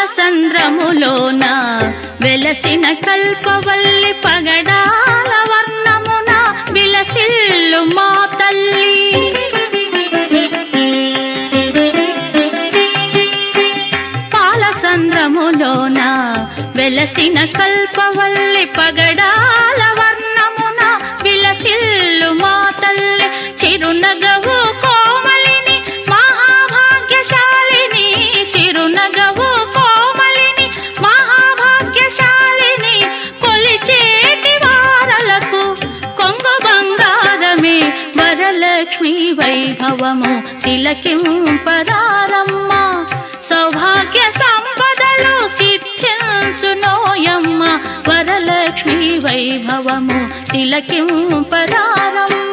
పాలసంద్రములోన వెలసిన కల్పవల్లి పగడాల వర్ణమున విలసిల్లు మా తల్లి పాలసంద్రములోన వెలసిన కల్పవల్లి పగడాల వర్ణమున విలసిల్లు మా తల్లి చిరునగవు కోమలిని మహాభాగ్యశాలిని చిరునగవు కోమలిని మహాభాగ్యశాలిని కొలిచేటి వారలకు కొంగు బంగారమే వరలక్ష్మి వైభవము తిలకింపరారమ్మ సౌభాగ్య సంపదలు సిద్ధించునోయమ్మ వరలక్ష్మి వైభవము తిలకింపరారమ్మ